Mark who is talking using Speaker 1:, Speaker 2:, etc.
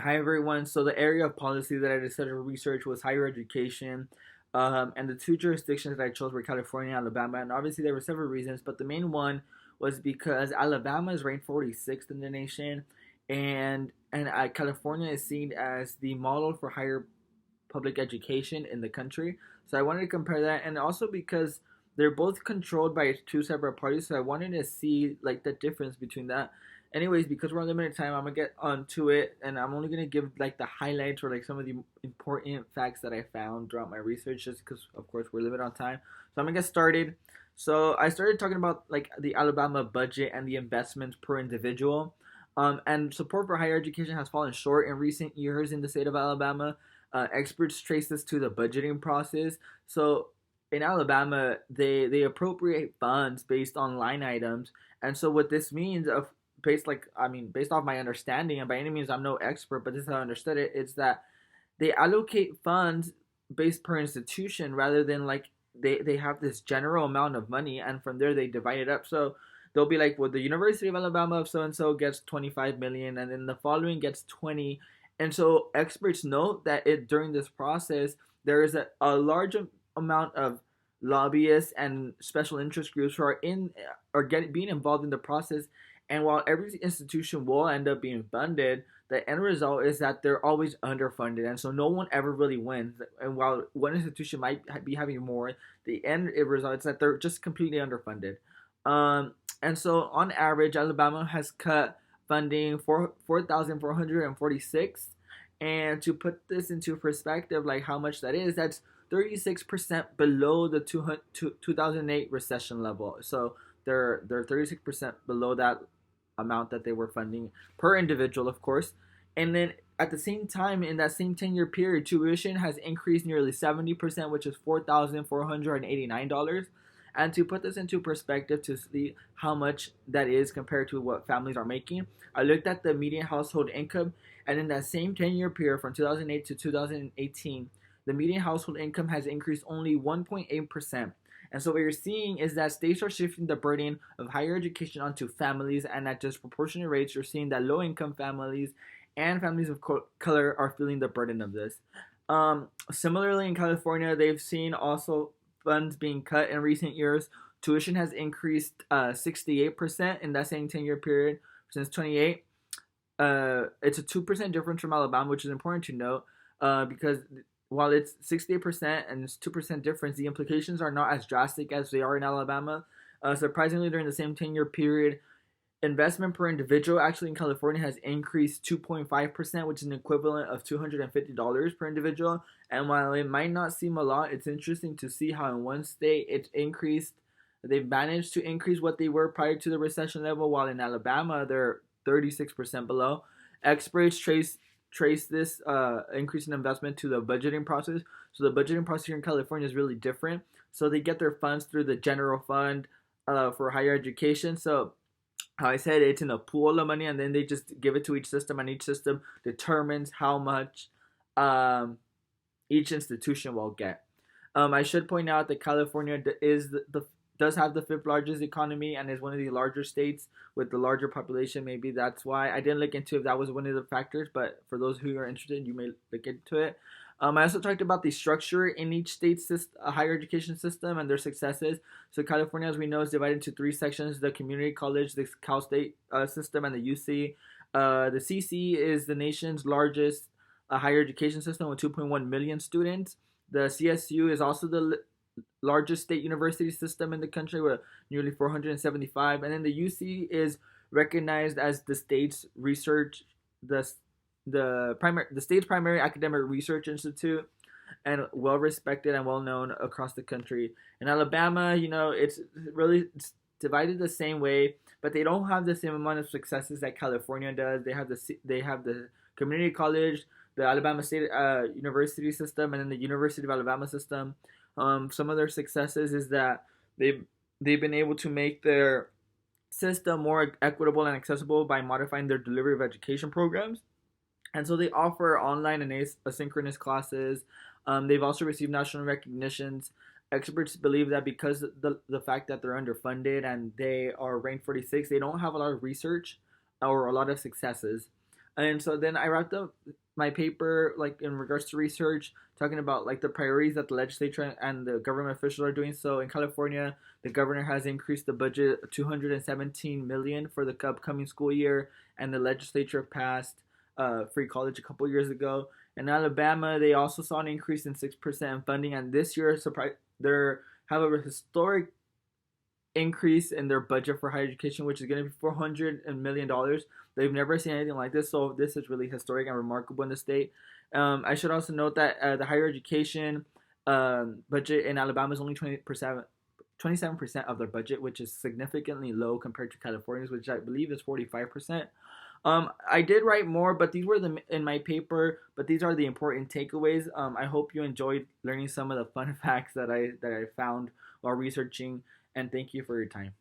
Speaker 1: Hi everyone. So the area of policy that I decided to research was higher education, and the two jurisdictions that I chose were California and Alabama. And obviously there were several reasons, but the main one was because Alabama is ranked 46th in the nation, and California is seen as the model for higher public education in the country. So I wanted to compare that, and also because they're both controlled by two separate parties, so I wanted to see like the difference between that. Anyways, because we're on limited time, I'm gonna get onto it, and I'm only gonna give like the highlights or like some of the important facts that I found throughout my research, just because of course we're limited on time. So I'm gonna get started. So I started talking about like the Alabama budget and the investments per individual. And support for higher education has fallen short in recent years in the state of Alabama. Experts trace this to the budgeting process. So in Alabama, they appropriate funds based on line items, and so what this means of based off my understanding, and by any means I'm no expert, but this is how I understood it. It's that they allocate funds based per institution rather than like they have this general amount of money, and from there they divide it up. So they'll be like, well, the University of Alabama of so and so gets 25 million, and then the following gets 20. And so experts note that it during this process there is a large amount of lobbyists and special interest groups who are getting being involved in the process. And while every institution will end up being funded, the end result is that they're always underfunded, and so no one ever really wins. And while one institution might be having more, the end result is that they're just completely underfunded. And so on average, Alabama has cut funding for 4,446. And to put this into perspective, like how much that is, that's 36% below the 2008 recession level. So they're 36% below that amount that they were funding per individual, of course. And then at the same time, in that same 10-year period, tuition has increased nearly 70%, which is $4,489. And to put this into perspective to see how much that is compared to what families are making, I looked at the median household income, and in that same 10-year period from 2008 to 2018, the median household income has increased only 1.8%. And so what you're seeing is that states are shifting the burden of higher education onto families, and at disproportionate rates, you're seeing that low-income families and families of color are feeling the burden of this. Similarly, in California, they've seen also funds being cut in recent years. Tuition has increased 68% in that same 10-year period since 28. It's a 2% difference from Alabama, which is important to note because while it's 68% and it's 2% difference, the implications are not as drastic as they are in Alabama. Surprisingly, during the same 10-year period, investment per individual actually in California has increased 2.5%, which is an equivalent of $250 per individual. And while it might not seem a lot, it's interesting to see how in one state it's increased. They've managed to increase what they were prior to the recession level, while in Alabama they're 36% below. Experts trace this increase in investment to the budgeting process. So the budgeting process here in California is really different. So they get their funds through the general fund for higher education. So how I said, it's in a pool of money, and then they just give it to each system, and each system determines how much um, each institution will get. I should point out that California is does have the fifth largest economy and is one of the larger states with the larger population. Maybe that's why I didn't look into if that was one of the factors, but for those who are interested, you may look into it. I also talked about the structure in each state's higher education system and their successes. So California, as we know, is divided into three sections: the community college, the Cal State system, and the UC. The CC is the nation's largest higher education system with 2.1 million students. The CSU is also the largest state university system in the country with nearly 475. And then the UC is recognized as the state's research, the state's primary academic research institute, and well respected and well known across the country. In Alabama, it's divided the same way, but they don't have the same amount of successes that California does. They have the community college, the Alabama State University system, and then the University of Alabama system. Some of their successes is that they've been able to make their system more equitable and accessible by modifying their delivery of education programs. And so they offer online and asynchronous classes. They've also received national recognitions. Experts believe that because the fact that they're underfunded and they are ranked 46, they don't have a lot of research or a lot of successes. And so then I wrapped up my paper like in regards to research, talking about like the priorities that the legislature and the government officials are doing. So in California, the governor has increased the budget 217 million for the upcoming school year, and the legislature passed free college a couple years ago. In Alabama, they also saw an increase in 6% in funding, and this year, surprise, they have a historic increase in their budget for higher education, which is going to be $400 million. They've never seen anything like this, so this is really historic and remarkable in the state. I should also note that the higher education budget in Alabama is only 27% of their budget, which is significantly low compared to California's, which I believe is 45%. I did write more, but these were in my paper. But these are the important takeaways. I hope you enjoyed learning some of the fun facts that I found while researching. And thank you for your time.